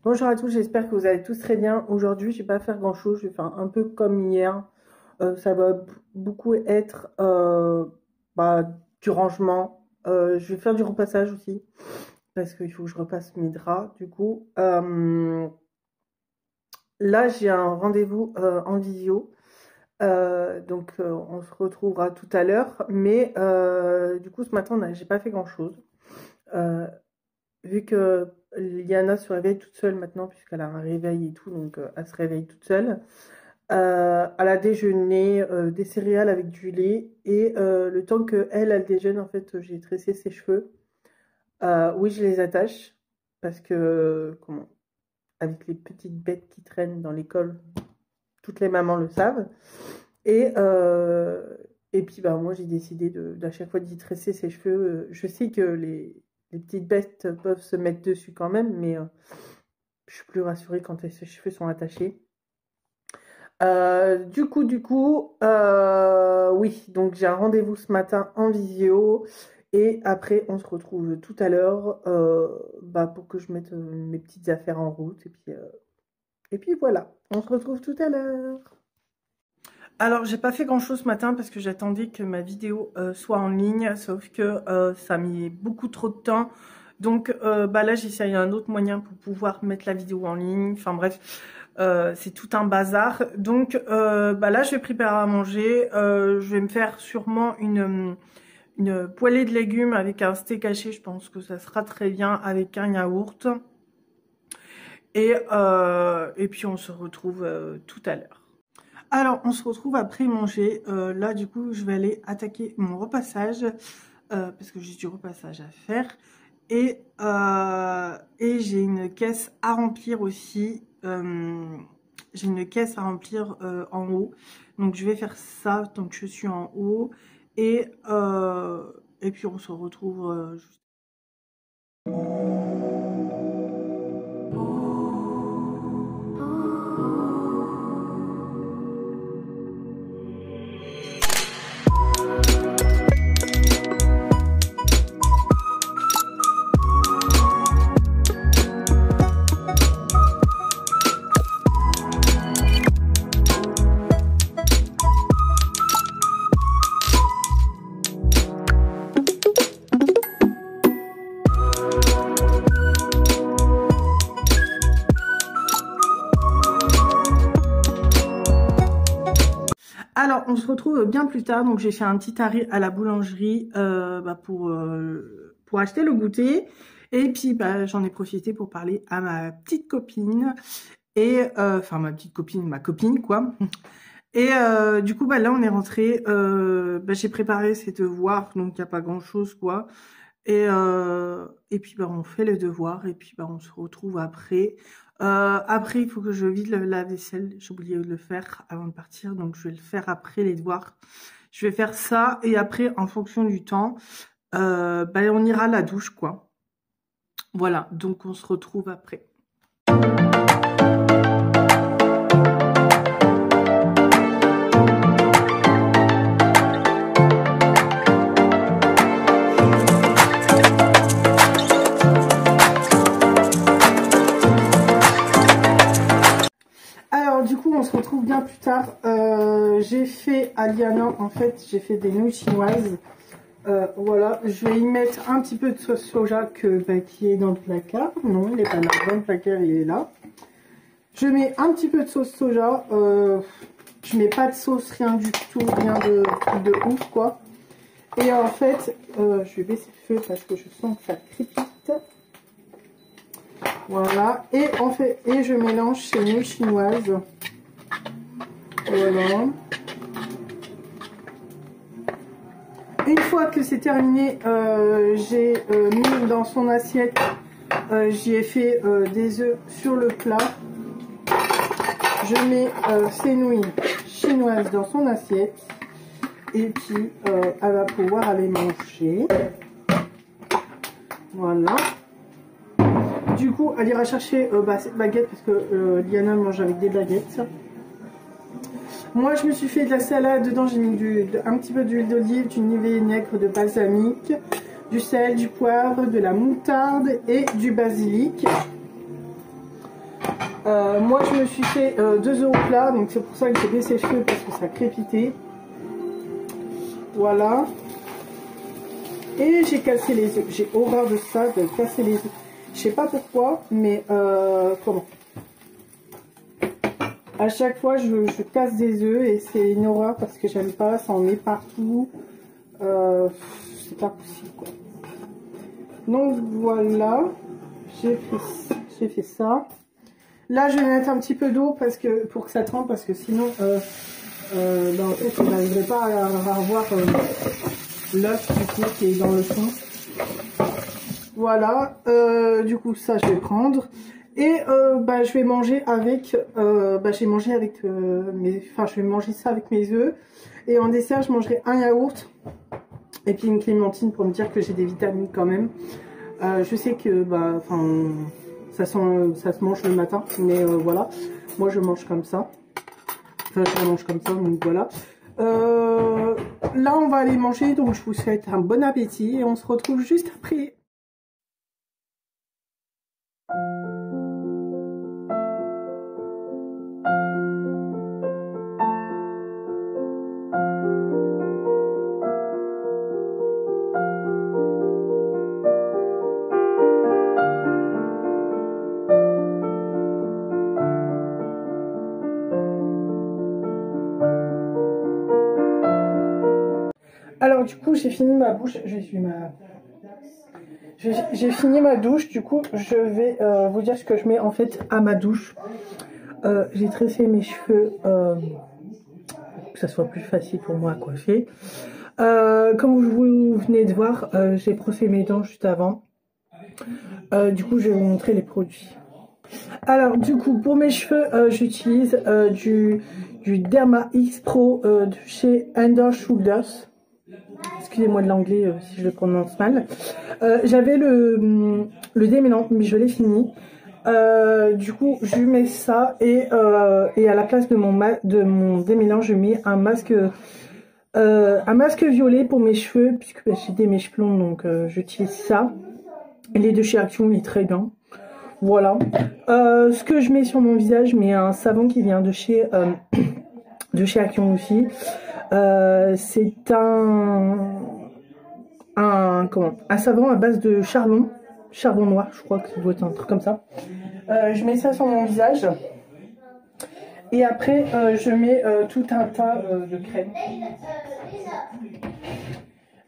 Bonjour à tous, j'espère que vous allez tous très bien. Aujourd'hui, je vais pas faire grand chose, je vais faire un peu comme hier. Ça va beaucoup être du rangement. Je vais faire du repassage aussi, parce qu'il faut que je repasse mes draps du coup. Là, j'ai un rendez-vous en visio. On se retrouvera tout à l'heure. Mais du coup, ce matin, j'ai pas fait grand chose. Vu que Liana se réveille toute seule maintenant, puisqu'elle a un réveil et tout, donc elle se réveille toute seule. Elle a déjeuné des céréales avec du lait et le temps qu'elle déjeune, en fait, j'ai tressé ses cheveux. Oui, je les attache parce que, avec les petites bêtes qui traînent dans l'école, toutes les mamans le savent. Et, et puis, moi, j'ai décidé d'à chaque fois d'y tresser ses cheveux. Je sais que les petites bêtes peuvent se mettre dessus quand même, mais je suis plus rassurée quand ses cheveux sont attachés. Oui, donc j'ai un rendez-vous ce matin en visio et après on se retrouve tout à l'heure pour que je mette mes petites affaires en route et puis voilà, on se retrouve tout à l'heure. Alors j'ai pas fait grand chose ce matin parce que j'attendais que ma vidéo soit en ligne, sauf que ça a mis beaucoup trop de temps. Donc là j'essaye un autre moyen pour pouvoir mettre la vidéo en ligne, enfin bref. C'est tout un bazar. Donc là, je vais préparer à manger. Je vais me faire sûrement une poêlée de légumes avec un steak haché. Je pense que ça sera très bien avec un yaourt. Et puis, on se retrouve tout à l'heure. Alors, on se retrouve après manger. Là, du coup, je vais aller attaquer mon repassage parce que j'ai du repassage à faire. Et j'ai une caisse à remplir aussi. J'ai une caisse à remplir en haut. Donc je vais faire ça tant que je suis en haut. Et puis on se retrouve juste. Alors, on se retrouve bien plus tard. Donc, j'ai fait un petit arrêt à la boulangerie pour acheter le goûter. Et puis, j'en ai profité pour parler à ma petite copine. Et, enfin, ma copine, quoi. Et du coup, là, on est rentré. J'ai préparé ses devoirs, donc il n'y a pas grand-chose, quoi. Et puis, on fait les devoirs. Et puis, on se retrouve après. Après, il faut que je vide la vaisselle. J'ai oublié de le faire avant de partir. Donc, je vais le faire après les devoirs. Je vais faire ça. Et après, en fonction du temps, on ira à la douche, quoi. Voilà. Donc, on se retrouve après. Du coup, on se retrouve bien plus tard. J'ai fait à Liana, en fait, j'ai fait des nouilles chinoises. Voilà, je vais y mettre un petit peu de sauce soja qui est dans le placard. Non, il n'est pas là. Dans le placard, il est là. Je mets un petit peu de sauce soja. Je mets pas de sauce, rien du tout, rien de ouf, quoi. Et en fait, je vais baisser le feu parce que je sens que ça crépite. Voilà, et je mélange ces nouilles chinoises. Voilà. Une fois que c'est terminé, j'ai mis dans son assiette, j'y ai fait des œufs sur le plat. Je mets ces nouilles chinoises dans son assiette. Et puis, elle va pouvoir aller manger. Voilà. Du coup, elle ira chercher cette baguette parce que Liana mange avec des baguettes. Moi, je me suis fait de la salade. Dedans, j'ai mis un petit peu d'huile d'olive, du vinaigre de balsamique, du sel, du poivre, de la moutarde et du basilic. Moi je me suis fait 2 œufs au plat, donc c'est pour ça que j'ai baissé le feu parce que ça crépitait. Voilà. Et j'ai cassé les œufs. J'ai horreur de ça, de casser les œufs. Je sais pas pourquoi, mais comment? À chaque fois je casse des œufs et c'est une horreur parce que j'aime pas, ça en met partout. C'est pas possible quoi. Donc voilà, j'ai fait ça. Là je vais mettre un petit peu d'eau parce que pour que ça trempe, parce que sinon ben, en fait je n'arriverai pas à avoir l'œuf du coup qui est dans le fond. Voilà, du coup ça je vais prendre. Et bah, je vais manger avec, je vais manger ça avec mes œufs. Et en dessert, je mangerai un yaourt et puis une clémentine pour me dire que j'ai des vitamines quand même. Je sais que bah, ça se mange le matin, mais voilà, moi je mange comme ça. Enfin, je mange comme ça, donc voilà. Là, on va aller manger, donc je vous souhaite un bon appétit et on se retrouve juste après. Alors du coup j'ai fini ma bouche, j'ai fini ma douche, du coup je vais vous dire ce que je mets en fait à ma douche. J'ai tressé mes cheveux pour que ça soit plus facile pour moi à coiffer. Comme vous venez de voir, j'ai brossé mes dents juste avant. Du coup je vais vous montrer les produits. Alors du coup pour mes cheveux j'utilise du Derma X Pro de chez Head & Shoulders. Excusez-moi de l'anglais si je le prononce mal. J'avais le démêlant, mais je l'ai fini. Du coup, je mets ça et à la place de mon démêlant, je mets un masque violet pour mes cheveux, puisque bah, j'ai des mèches blondes, donc j'utilise ça. Il est de chez Action, il est très bien. Voilà. Ce que je mets sur mon visage, je mets un savon qui vient de chez Action aussi. C'est un savon à base de charbon noir, je crois que ça doit être un truc comme ça. Je mets ça sur mon visage et après je mets tout un tas de crème.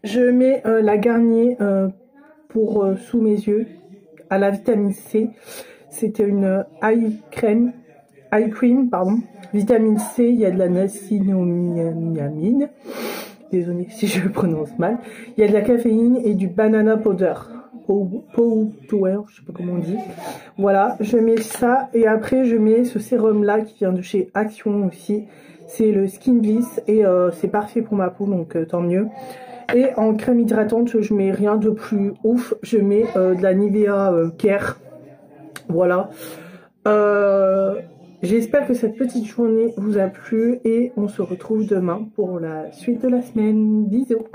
Je mets la Garnier pour sous mes yeux à la vitamine C. C'était une eye cream, vitamine C. Il y a de la niacinamide. Désolée si je le prononce mal. Il y a de la caféine et du banana powder. Powder, je sais pas comment on dit. Voilà, je mets ça et après je mets ce sérum là qui vient de chez Action aussi. C'est le Skin Bliss et c'est parfait pour ma peau, donc tant mieux. Et en crème hydratante, je mets rien de plus ouf. Je mets de la Nivea Care. Voilà. J'espère que cette petite journée vous a plu et on se retrouve demain pour la suite de la semaine. Bisous.